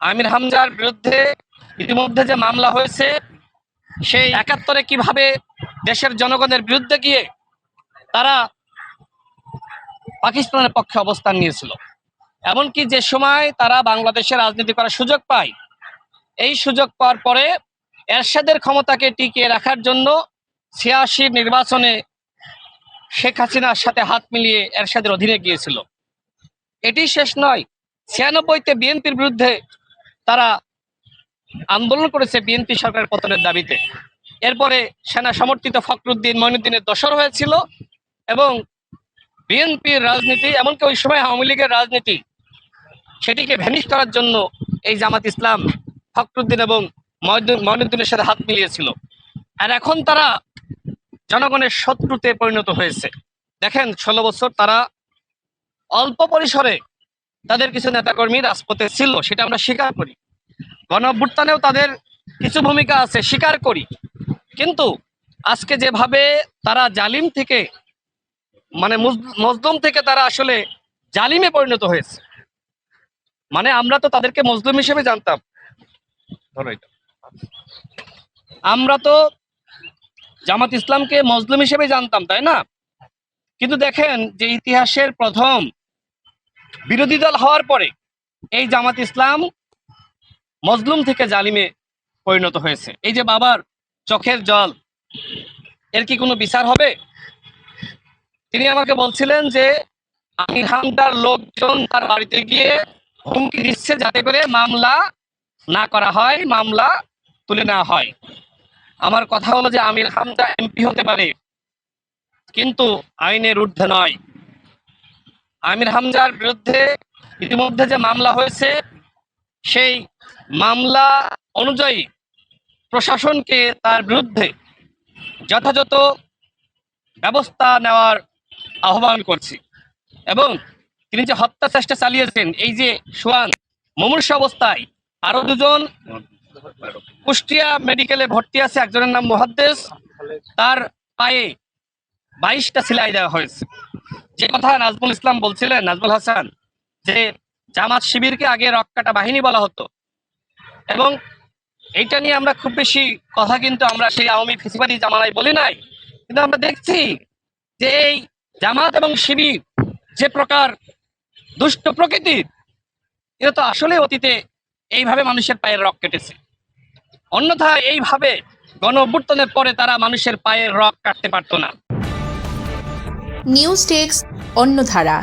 আমির হামজার বিরুদ্ধে ইতিমধ্যে যে মামলা হয়েছে, সেই ৭১ কিভাবে দেশের জনগণের বিরুদ্ধে গিয়ে তারা পাকিস্তানের পক্ষে অবস্থান নিয়েছিল। এমনকি যে সময় তারা বাংলাদেশে রাজনীতি করার সুযোগ পায়, এই সুযোগ পাওয়ার পরে এরশাদের ক্ষমতাকে টিকিয়ে রাখার জন্য ৮৬ নির্বাচনে শেখ হাসিনার সাথে হাত মিলিয়ে এরশাদের অধীনে গিয়েছিল। এটি শেষ নয়, ৯৬-তে বিএনপির বিরুদ্ধে তারা আন্দোলন করেছে বিএনপি সরকারের পতনের দাবিতে। এরপরে সেনা সমর্থিত ফখরুদ্দিন মঈনুদ্দিনের দোসর হয়েছিল এবং বিএনপির রাজনীতি, এমনকি ওই সময় আওয়ামী লীগের রাজনীতি, সেটিকে ভ্যানিশ করার জন্য এই জামাত ইসলাম ফখরুদ্দিন এবং মঈনুদ্দিনের সাথে হাত মিলিয়েছিল। আর এখন তারা জনগণের শত্রুতে পরিণত হয়েছে। দেখেন, ১৬ বছর তারা অল্প পরিসরে তাদের কিছু নেতাকর্মী রাজপথে ছিল, সেটা আমরা স্বীকার করি। গণ অভ্যুত্থানেও তাদের কিছু ভূমিকা আছে, স্বীকার করি। কিন্তু আজকে যেভাবে তারা জালিম থেকে, মানে মজলুম থেকে তারা আসলে জালিমে পরিণত হয়েছে, মানে আমরা তো তাদেরকে মজলুম হিসেবে জানতাম, আমরা তো জামাত ইসলামকে মজলুম হিসেবে জানতাম, তাই না? কিন্তু দেখেন যে ইতিহাসের প্রথম বিরোধী দল হওয়ার পরে এই জামাত ইসলাম মজলুম থেকে জালিমে পরিণত হয়েছে। এই যে বাবার চোখের জল, এর কি কোনো বিচার হবে? তিনি আমাকে বলছিলেন যে আমির হামজার লোকজন তার বাড়িতে গিয়ে হুমকি দিচ্ছে যাতে করে মামলা না করা হয়, মামলা তুলে নেওয়া হয়। আমার কথা হলো যে আমির হামজা এমপি হতে পারে, কিন্তু আইনের ঊর্ধ্বে নয়। আমির হামজার বিরুদ্ধে ইতিমধ্যে যে মামলা হয়েছে, সেই মামলা অনুযায়ী প্রশাসনকে তার বিরুদ্ধে যথাযথ ব্যবস্থা নেওয়ার আহ্বান করছি। এবং তিনি যে হত্যা চেষ্টা চালিয়েছেন, এই যে সোয়ান মুমূর্ষু অবস্থায়, আরো দুজন কুষ্টিয়া মেডিকেলে ভর্তি আছে, একজনের নাম মুহাদ্দেস, তার পায়ে ২২টা সেলাই দেওয়া হয়েছে। যে কথা নাজমুল ইসলাম বলছিলেন, নাজমুল হাসান, যে জামাত শিবিরকে আগে রক্কাটা বাহিনী বলা হতো, এবং এইটা নিয়ে আমরা খুব বেশি কথা কিন্তু আমরা সেই আওয়ামী ফেসিবাদী জামানায় বলি নাই। কিন্তু আমরা দেখছি যে এই জামাত এবং শিবির যে প্রকার দুষ্ট প্রকৃতির, এটা তো আসলে অতীতে এইভাবে মানুষের পায়ের রক কেটেছে। অন্যথায় এইভাবে গণ অভ্যুত্থানের পরে তারা মানুষের পায়ের রক কাটতে পারতো না। News desk অন্যধারা।